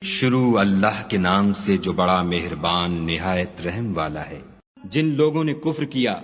شروع اللہ کے نام سے جو بڑا مہربان نہایت رحم والا ہے۔ جن لوگوں نے کفر کیا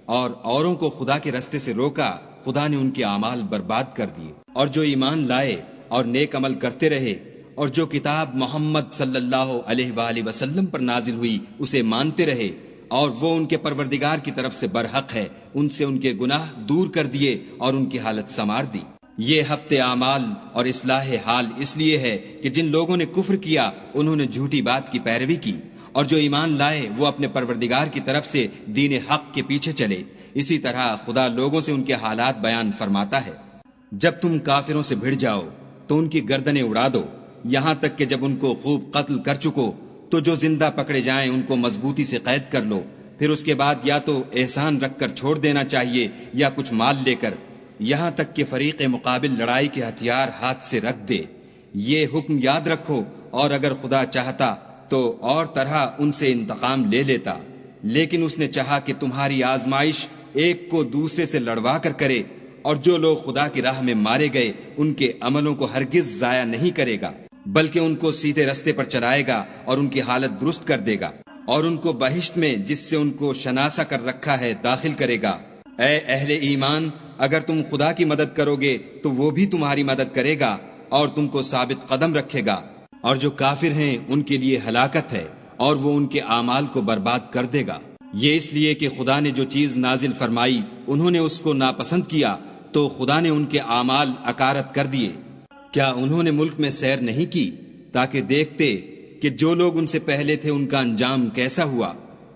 اور اوروں کو خدا کے رستے سے روکا، خدا نے ان کے اعمال برباد کر دیے، اور جو ایمان لائے اور نیک عمل کرتے رہے اور جو کتاب محمد صلی اللہ علیہ وآلہ وسلم پر نازل ہوئی اسے مانتے رہے اور وہ ان کے پروردگار کی طرف سے برحق ہے، ان سے ان کے گناہ دور کر دیے اور ان کی حالت سنوار دی۔ یہ ہفتے اعمال اور اصلاح حال اس لیے ہے کہ جن لوگوں نے کفر کیا انہوں نے جھوٹی بات کی پیروی کی، اور جو ایمان لائے وہ اپنے پروردگار کی طرف سے دین حق کے پیچھے چلے۔ اسی طرح خدا لوگوں سے ان کے حالات بیان فرماتا ہے۔ جب تم کافروں سے بھڑ جاؤ تو ان کی گردنیں اڑا دو، یہاں تک کہ جب ان کو خوب قتل کر چکو تو جو زندہ پکڑے جائیں ان کو مضبوطی سے قید کر لو، پھر اس کے بعد یا تو احسان رکھ کر چھوڑ دینا چاہیے یا کچھ مال لے کر، یہاں تک کہ فریق مقابل لڑائی کے ہتھیار ہاتھ سے رکھ دے۔ یہ حکم یاد رکھو، اور اگر خدا چاہتا تو اور طرح ان سے انتقام لے لیتا، لیکن اس نے چاہا کہ تمہاری آزمائش ایک کو دوسرے سے لڑوا کر کرے، اور جو لوگ خدا کی راہ میں مارے گئے ان کے عملوں کو ہرگز ضائع نہیں کرے گا، بلکہ ان کو سیدھے رستے پر چلائے گا اور ان کی حالت درست کر دے گا، اور ان کو بہشت میں جس سے ان کو شناسا کر رکھا ہے داخل کرے گا۔ اے اہل ایمان، اگر تم خدا کی مدد کرو گے تو وہ بھی تمہاری مدد کرے گا اور تم کو ثابت قدم رکھے گا، اور جو کافر ہیں ان کے لیے ہلاکت ہے اور وہ ان کے اعمال کو برباد کر دے گا۔ یہ اس لیے کہ خدا نے جو چیز نازل فرمائی انہوں نے اس کو ناپسند کیا تو خدا نے ان کے اعمال اکارت کر دیے۔ کیا انہوں نے ملک میں سیر نہیں کی تاکہ دیکھتے کہ جو لوگ ان سے پہلے تھے ان کا انجام کیسا ہوا؟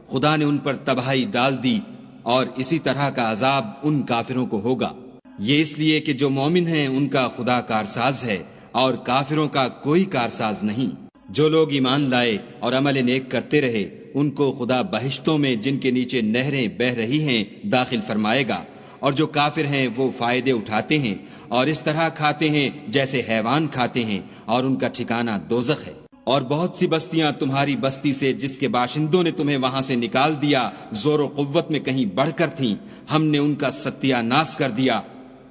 خدا نے ان پر تباہی ڈال دی، اور اسی طرح کا عذاب ان کافروں کو ہوگا۔ یہ اس لیے کہ جو مومن ہیں ان کا خدا کارساز ہے اور کافروں کا کوئی کارساز نہیں۔ جو لوگ ایمان لائے اور عمل نیک کرتے رہے ان کو خدا بہشتوں میں جن کے نیچے نہریں بہہ رہی ہیں داخل فرمائے گا، اور جو کافر ہیں وہ فائدے اٹھاتے ہیں اور اس طرح کھاتے ہیں جیسے حیوان کھاتے ہیں، اور ان کا ٹھکانہ دوزخ ہے۔ اور بہت سی بستیاں تمہاری بستی سے جس کے باشندوں نے تمہیں وہاں سے نکال دیا زور و قوت میں کہیں بڑھ کر تھیں، ہم نے ان کا ستیہ ناش کر دیا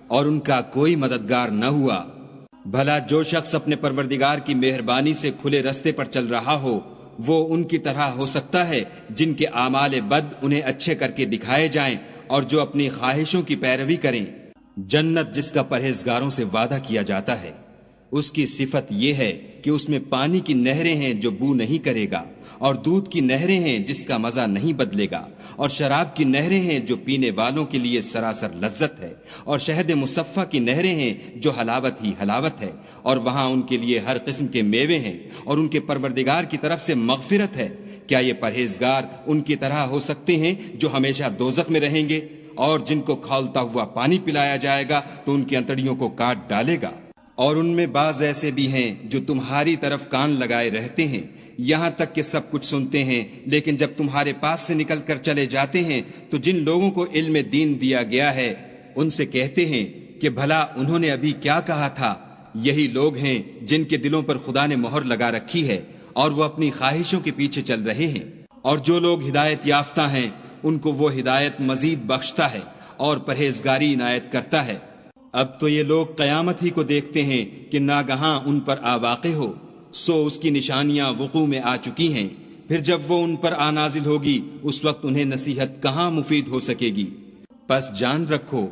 اور ان کا کوئی مددگار نہ ہوا۔ بھلا جو شخص اپنے پروردگار کی مہربانی سے کھلے رستے پر چل رہا ہو وہ ان کی طرح ہو سکتا ہے جن کے اعمال بد انہیں اچھے کر کے دکھائے جائیں اور جو اپنی خواہشوں کی پیروی کریں۔ جنت جس کا پرہیزگاروں سے وعدہ کیا جاتا ہے، اس کی صفت یہ ہے کہ اس میں پانی کی نہریں ہیں جو بو نہیں کرے گا، اور دودھ کی نہریں ہیں جس کا مزہ نہیں بدلے گا، اور شراب کی نہریں ہیں جو پینے والوں کے لیے سراسر لذت ہے، اور شہد مصفہ کی نہریں ہیں جو حلاوت ہی حلاوت ہے، اور وہاں ان کے لیے ہر قسم کے میوے ہیں، اور ان کے پروردگار کی طرف سے مغفرت ہے۔ کیا یہ پرہیزگار ان کی طرح ہو سکتے ہیں جو ہمیشہ دوزخ میں رہیں گے، اور جن کو کھولتا ہوا پانی پلایا جائے گا تو ان کی انتڑیوں کو کاٹ ڈالے گا؟ اور ان میں بعض ایسے بھی ہیں جو تمہاری طرف کان لگائے رہتے ہیں، یہاں تک کہ سب کچھ سنتے ہیں، لیکن جب تمہارے پاس سے نکل کر چلے جاتے ہیں تو جن لوگوں کو علم دین دیا گیا ہے ان سے کہتے ہیں کہ بھلا انہوں نے ابھی کیا کہا تھا؟ یہی لوگ ہیں جن کے دلوں پر خدا نے مہر لگا رکھی ہے اور وہ اپنی خواہشوں کے پیچھے چل رہے ہیں، اور جو لوگ ہدایت یافتہ ہیں ان کو وہ ہدایت مزید بخشتا ہے اور پرہیزگاری عنایت کرتا ہے۔ اب تو یہ لوگ قیامت ہی کو دیکھتے ہیں کہ ناگہاں ان پر آ واقع ہو، سو اس کی نشانیاں وقوع میں آ چکی ہیں، پھر جب وہ ان پر آ نازل ہوگی اس وقت انہیں نصیحت کہاں مفید ہو سکے گی۔ پس جان رکھو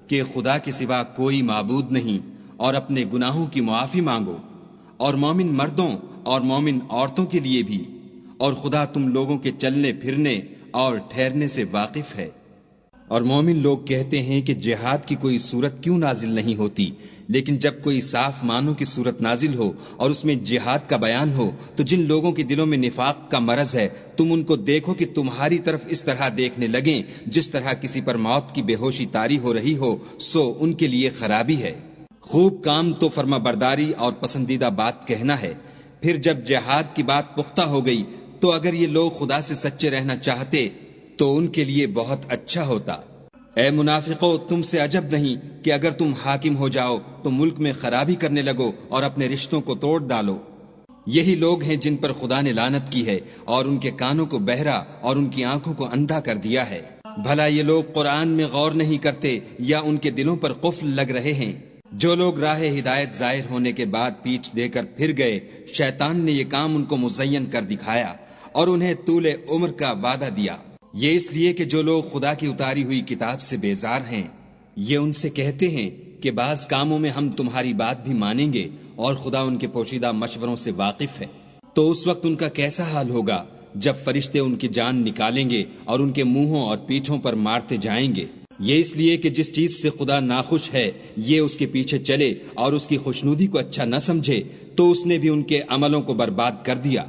کہ خدا کے سوا کوئی معبود نہیں، اور اپنے گناہوں کی معافی مانگو، اور مومن مردوں اور مومن عورتوں کے لیے بھی، اور خدا تم لوگوں کے چلنے پھرنے اور ٹھہرنے سے واقف ہے۔ اور مومن لوگ کہتے ہیں کہ جہاد کی کوئی صورت کیوں نازل نہیں ہوتی، لیکن جب کوئی صاف معنوں کی صورت نازل ہو اور اس میں جہاد کا بیان ہو تو جن لوگوں کے دلوں میں نفاق کا مرض ہے تم ان کو دیکھو کہ تمہاری طرف اس طرح دیکھنے لگیں جس طرح کسی پر موت کی بے ہوشی طاری ہو رہی ہو، سو ان کے لیے خرابی ہے۔ خوب کام تو فرما برداری اور پسندیدہ بات کہنا ہے، پھر جب جہاد کی بات پختہ ہو گئی تو اگر یہ لوگ خدا سے سچے رہنا چاہتے تو ان کے لیے بہت اچھا ہوتا۔ اے منافقو، تم سے عجب نہیں کہ اگر تم حاکم ہو جاؤ تو ملک میں خرابی کرنے لگو اور اپنے رشتوں کو توڑ ڈالو۔ یہی لوگ ہیں جن پر خدا نے لعنت کی ہے اور ان کے کانوں کو بہرا اور ان کی آنکھوں کو اندھا کر دیا ہے۔ بھلا یہ لوگ قرآن میں غور نہیں کرتے یا ان کے دلوں پر قفل لگ رہے ہیں؟ جو لوگ راہ ہدایت ظاہر ہونے کے بعد پیٹھ دے کر پھر گئے، شیطان نے یہ کام ان کو مزین کر دکھایا اور انہیں طول عمر کا وعدہ دیا۔ یہ اس لیے کہ جو لوگ خدا کی اتاری ہوئی کتاب سے بیزار ہیں، یہ ان سے کہتے ہیں کہ بعض کاموں میں ہم تمہاری بات بھی مانیں گے اور خدا ان کے پوشیدہ مشوروں سے واقف ہے۔ تو اس وقت ان کا کیسا حال ہوگا جب فرشتے ان کی جان نکالیں گے اور ان کے منہوں اور پیٹھوں پر مارتے جائیں گے۔ یہ اس لیے کہ جس چیز سے خدا ناخوش ہے یہ اس کے پیچھے چلے اور اس کی خوشنودی کو اچھا نہ سمجھے، تو اس نے بھی ان کے عملوں کو برباد کر دیا۔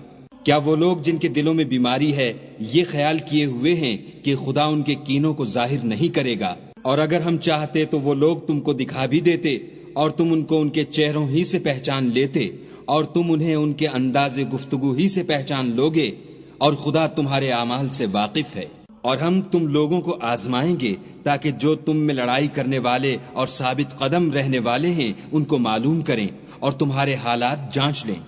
کیا وہ لوگ جن کے دلوں میں بیماری ہے یہ خیال کیے ہوئے ہیں کہ خدا ان کے کینوں کو ظاہر نہیں کرے گا؟ اور اگر ہم چاہتے تو وہ لوگ تم کو دکھا بھی دیتے اور تم ان کو ان کے چہروں ہی سے پہچان لیتے اور تم انہیں ان کے انداز گفتگو ہی سے پہچان لوگے، اور خدا تمہارے اعمال سے واقف ہے۔ اور ہم تم لوگوں کو آزمائیں گے تاکہ جو تم میں لڑائی کرنے والے اور ثابت قدم رہنے والے ہیں ان کو معلوم کریں اور تمہارے حالات جانچ لیں۔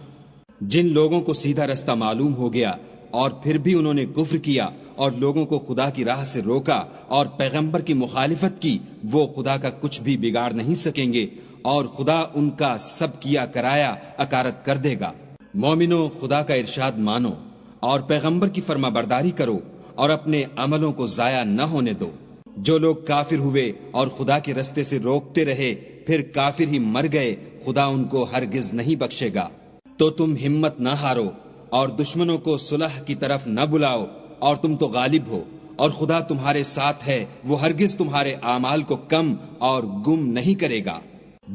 جن لوگوں کو سیدھا رستہ معلوم ہو گیا اور پھر بھی انہوں نے کفر کیا اور لوگوں کو خدا کی راہ سے روکا اور پیغمبر کی مخالفت کی، وہ خدا کا کچھ بھی بگاڑ نہیں سکیں گے اور خدا ان کا سب کیا کرایا اکارت کر دے گا۔ مومنو، خدا کا ارشاد مانو اور پیغمبر کی فرما برداری کرو اور اپنے عملوں کو ضائع نہ ہونے دو۔ جو لوگ کافر ہوئے اور خدا کے رستے سے روکتے رہے پھر کافر ہی مر گئے، خدا ان کو ہرگز نہیں بخشے گا۔ تو تم ہمت نہ ہارو اور دشمنوں کو صلح کی طرف نہ بلاؤ، اور تم تو غالب ہو اور خدا تمہارے ساتھ ہے، وہ ہرگز تمہارے اعمال کو کم اور گم نہیں کرے گا۔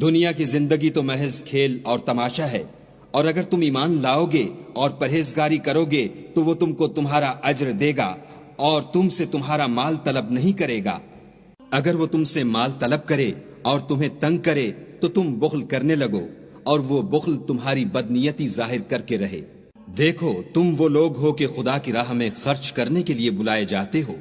دنیا کی زندگی تو محض کھیل اور تماشا ہے، اور اگر تم ایمان لاؤ گے اور پرہیزگاری کرو گے تو وہ تم کو تمہارا اجر دے گا اور تم سے تمہارا مال طلب نہیں کرے گا۔ اگر وہ تم سے مال طلب کرے اور تمہیں تنگ کرے تو تم بخل کرنے لگو، اور وہ بخل تمہاری بدنیتی ظاہر کر کے رہے۔ دیکھو، تم وہ لوگ ہو کہ خدا کی راہ میں خرچ کرنے کے لیے بلائے جاتے ہو،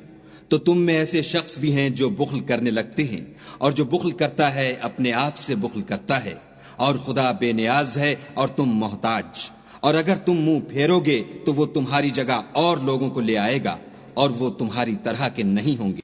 تو تم میں ایسے شخص بھی ہیں جو بخل کرنے لگتے ہیں، اور جو بخل کرتا ہے اپنے آپ سے بخل کرتا ہے، اور خدا بے نیاز ہے اور تم محتاج۔ اور اگر تم منہ پھیرو گے تو وہ تمہاری جگہ اور لوگوں کو لے آئے گا، اور وہ تمہاری طرح کے نہیں ہوں گے۔